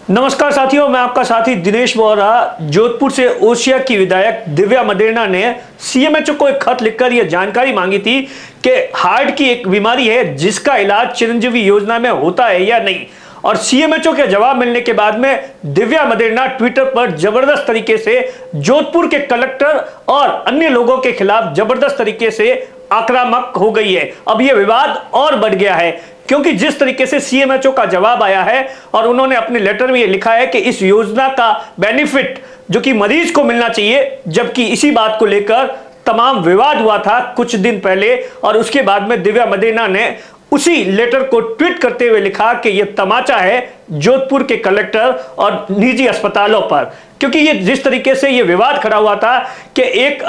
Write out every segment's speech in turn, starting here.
नमस्कार साथियों, मैं आपका साथी दिनेश बोहरा। जोधपुर से ओसिया की विधायक दिव्या मदेरणा ने सीएमएचओ को एक खत लिखकर यह जानकारी मांगी थी कि हार्ट की एक बीमारी है जिसका इलाज चिरंजीवी योजना में होता है या नहीं। और सीएमएचओ के जवाब मिलने के बाद में दिव्या मदेरणा ट्विटर पर जबरदस्त तरीके से जोधपुर के कलेक्टर और अन्य लोगों के खिलाफ जबरदस्त तरीके से आक्रामक हो गई है। अब यह विवाद और बढ़ गया है क्योंकि जिस तरीके से सीएमएचओ का जवाब आया है और उन्होंने अपने लेटर में यह लिखा है कि इस योजना का बेनिफिट जो कि मरीज को मिलना चाहिए, जबकि इसी बात को लेकर तमाम विवाद हुआ था कुछ दिन पहले। और उसके बाद में दिव्या मदेरणा ने उसी लेटर को ट्वीट करते हुए लिखा कि यह तमाचा है जोधपुर के कलेक्टर और निजी अस्पतालों पर, क्योंकि ये जिस तरीके से ये विवाद खड़ा हुआ था कि एक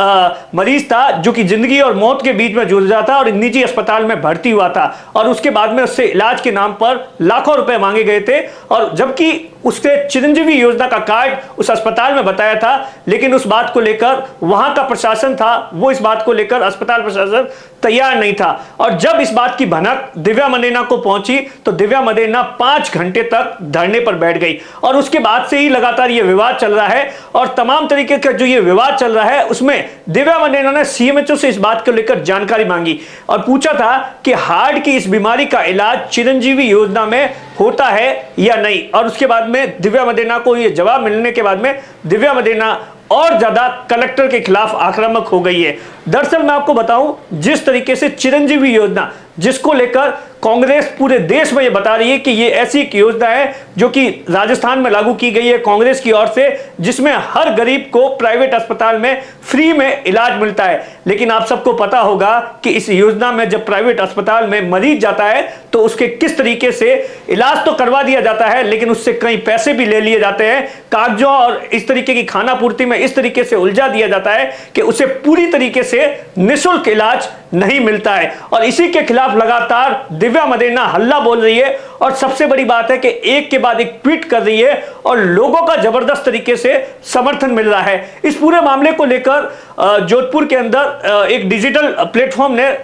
मरीज था जो कि जिंदगी और मौत के बीच में जूझ रहा था और निजी अस्पताल में भर्ती हुआ था और उसके बाद में उससे इलाज के नाम पर लाखों रुपए मांगे गए थे। और जबकि उसके चिरंजीवी योजना का कार्ड उस अस्पताल में बताया था, लेकिन उस बात को लेकर वहां का प्रशासन था, वो इस बात को लेकर अस्पताल प्रशासन तैयार नहीं था। और जब इस बात की भनक दिव्या मदेरणा को पहुंची तो दिव्या मदेरणा 5 घंटे तक धरने पर बैठ गई। और उसके बाद से ही लगातार ये विवाद चल रहा है और तमाम तरीके का जो ये विवाद चल रहा है उसमें दिव्या मदेरणा ने सीएमएचओ से इस बात को लेकर जानकारी मांगी और पूछा था कि हार्ट की इस बीमारी का इलाज चिरंजीवी योजना में होता है या नहीं। और उसके बाद में दिव्या मदेरणा को यह जवाब मिलने के बाद में दिव्या मदेरणा और ज्यादा कलेक्टर के खिलाफ आक्रामक हो गई है। दरअसल मैं आपको बताऊं, जिस तरीके से चिरंजीवी योजना जिसको लेकर कांग्रेस पूरे देश में ये बता रही है कि ये ऐसी एक योजना है जो कि राजस्थान में लागू की गई है कांग्रेस की ओर से, जिसमें हर गरीब को प्राइवेट अस्पताल में फ्री में इलाज मिलता है। लेकिन आप सबको पता होगा कि इस योजना में जब प्राइवेट अस्पताल में मरीज जाता है तो उसके किस तरीके से इलाज तो करवा दिया जाता है, लेकिन उससे कई पैसे भी ले लिए जाते हैं। कागजों और इस तरीके की खाना पूर्ति में इस तरीके से उलझा दिया जाता है कि उसे पूरी तरीके से निःशुल्क इलाज नहीं मिलता है। और इसी के खिलाफ लगातार दिव्या मदेरणा हल्ला बोल रही है और सबसे बड़ी बात है कि एक के बाद एक ट्वीट कर रही है और लोगों का जबरदस्त तरीके से समर्थन मिल रहा है। इस पूरे मामले को लेकर जोधपुर के अंदर एक डिजिटल प्लेटफॉर्म ने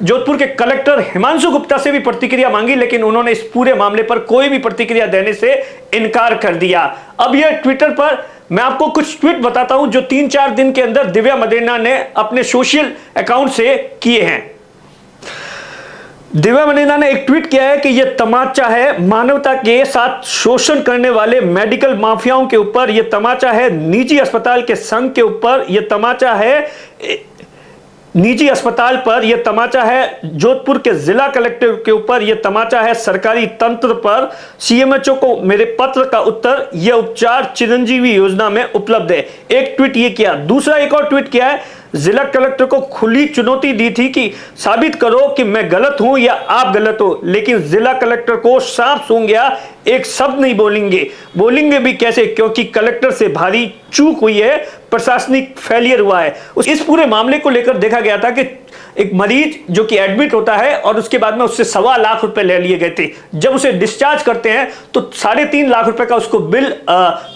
जोधपुर के कलेक्टर हिमांशु गुप्ता से भी प्रतिक्रिया मांगी, लेकिन उन्होंने इस पूरे मामले पर कोई भी प्रतिक्रिया देने से इनकार कर दिया। अब यह ट्विटर पर मैं आपको कुछ ट्वीट बताता हूं जो 3-4 दिन के अंदर दिव्या मदेरणा ने अपने सोशल अकाउंट से किए हैं। दिव्या मदेरणा ने एक ट्वीट किया है कि यह तमाचा है मानवता के साथ शोषण करने वाले मेडिकल माफियाओं के ऊपर, यह तमाचा है निजी अस्पताल के संघ के ऊपर, यह तमाचा है निजी अस्पताल पर, यह तमाचा है जोधपुर के जिला कलेक्टर के ऊपर, यह तमाचा है सरकारी तंत्र पर। सीएमएचओ को मेरे पत्र का उत्तर, यह उपचार चिरंजीवी योजना में उपलब्ध है। एक ट्वीट ये किया। दूसरा एक और ट्वीट किया है, जिला कलेक्टर को खुली चुनौती दी थी कि साबित करो कि मैं गलत हूं या आप गलत हो, लेकिन जिला कलेक्टर को साफ सूंघ गया, एक शब्द नहीं बोलेंगे भी कैसे, क्योंकि कलेक्टर से भारी चूक हुई है, प्रशासनिक फेलियर हुआ है। इस पूरे मामले को लेकर देखा गया था कि एक मरीज जो कि एडमिट होता है और उसके बाद में उससे 1.25 लाख रुपए ले लिए गए थे। जब उसे डिस्चार्ज करते हैं तो 3.5 लाख रुपए का उसको बिल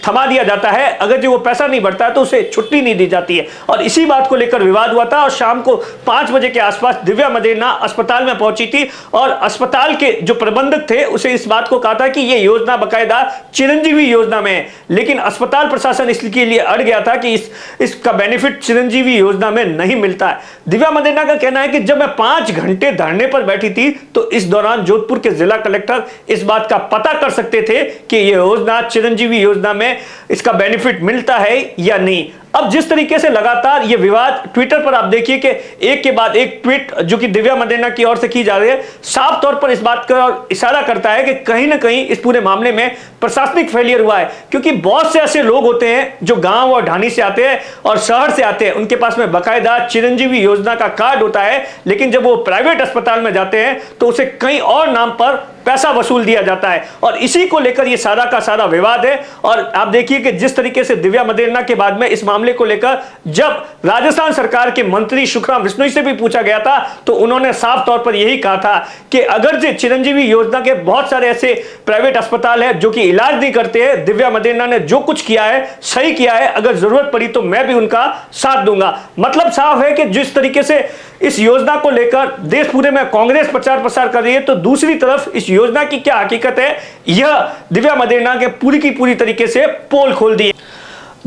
थमा दिया जाता है। अगर जो वो पैसा नहीं भरता है तो उसे छुट्टी नहीं दी जाती है। और इसी बात को लेकर विवाद हुआ था और शाम को 5 बजे के आसपास दिव्या मदेरणा अस्पताल में पहुंची थी और अस्पताल के जो प्रबंधक थे उसे इस बात को कहा था कि यह योजना बाकायदा चिरंजीवी योजना में है, लेकिन अस्पताल प्रशासन इसके लिए अड़ गया था कि इसका बेनिफिट चिरंजीवी योजना में नहीं मिलता है। दिव्या मदेरणा का कहना है कि जब मैं 5 घंटे धरने पर बैठी थी तो इस दौरान जोधपुर के जिला कलेक्टर इस बात का पता कर सकते थे कि यह योजना चिरंजीवी योजना में इसका बेनिफिट मिलता है या नहीं। अब जिस तरीके से लगातार ये विवाद ट्विटर पर आप देखिए कि एक के बाद एक ट्वीट जो कि दिव्या मदेरणा की ओर से की जा रही है, साफ तौर पर इस बात का इशारा करता है कि कहीं ना कहीं इस पूरे मामले में प्रशासनिक फेलियर हुआ है। क्योंकि बहुत से ऐसे लोग होते हैं जो गांव और ढाणी से आते हैं और शहर से आते हैं, उनके पास में बाकायदा चिरंजीवी योजना का कार्ड होता है, लेकिन जब वो प्राइवेट अस्पताल में जाते हैं तो उसे कहीं और नाम पर पैसा वसूल दिया जाता है। और इसी को लेकर ये सारा का सारा विवाद है। और आप देखिए कि जिस तरीके से दिव्या मदेरणा के बाद में इस मामले को लेकर जब राजस्थान सरकार के मंत्री सुखराम बिश्नोई से भी पूछा गया था तो उन्होंने साफ तौर पर यही कहा था कि अगर जो चिरंजीवी योजना के बहुत सारे ऐसे प्राइवेट अस्पताल है जो कि इलाज नहीं करते हैं, दिव्या मदेरणा ने जो कुछ किया है सही किया है, अगर जरूरत पड़ी तो मैं भी उनका साथ दूंगा। मतलब साफ है कि जिस तरीके से इस योजना को लेकर देश पूरे में कांग्रेस प्रचार प्रसार कर रही है, तो दूसरी तरफ इस योजना की क्या हकीकत है, यह दिव्या मदेरणा के पूरी की पूरी तरीके से पोल खोल दी।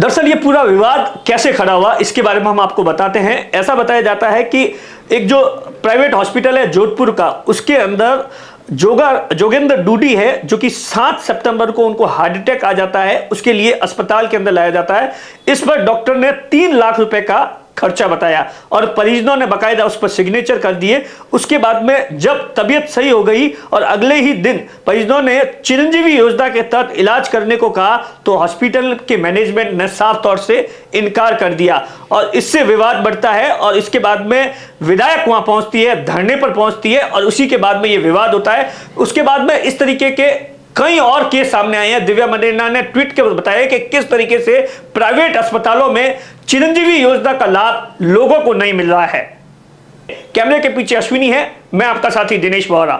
दरअसल ये पूरा विवाद कैसे खड़ा हुआ, इसके बारे में हम आपको बताते हैं। ऐसा बताया जाता है कि एक जो प्राइवेट हॉस्पिटल है जोधपुर का, उसके अंदर जोगेंद्र डूडी है, जो कि 7 सितंबर को उनको हार्ट अटैक आ जाता है, उसके लिए अस्पताल के अंदर लाया जाता है। इस पर डॉक्टर ने 3 लाख रुपए का खर्चा बताया और परिजनों ने बकायदा उस पर सिग्नेचर कर दिए। उसके बाद में जब तबीयत सही हो गई और अगले ही दिन परिजनों ने चिरंजीवी योजना के तहत इलाज करने को कहा, तो हॉस्पिटल के मैनेजमेंट ने साफ तौर से इनकार कर दिया और इससे विवाद बढ़ता है। और इसके बाद में विधायक वहां पहुंचती है, धरने पर पहुंचती है और उसी के बाद में यह विवाद होता है। उसके बाद में इस तरीके के कई और केस सामने आए हैं। दिव्या मदेरणा ने ट्वीट के बताया कि किस तरीके से प्राइवेट अस्पतालों में चिरंजीवी योजना का लाभ लोगों को नहीं मिल रहा है। कैमरे के पीछे अश्विनी है, मैं आपका साथी दिनेश बोहरा।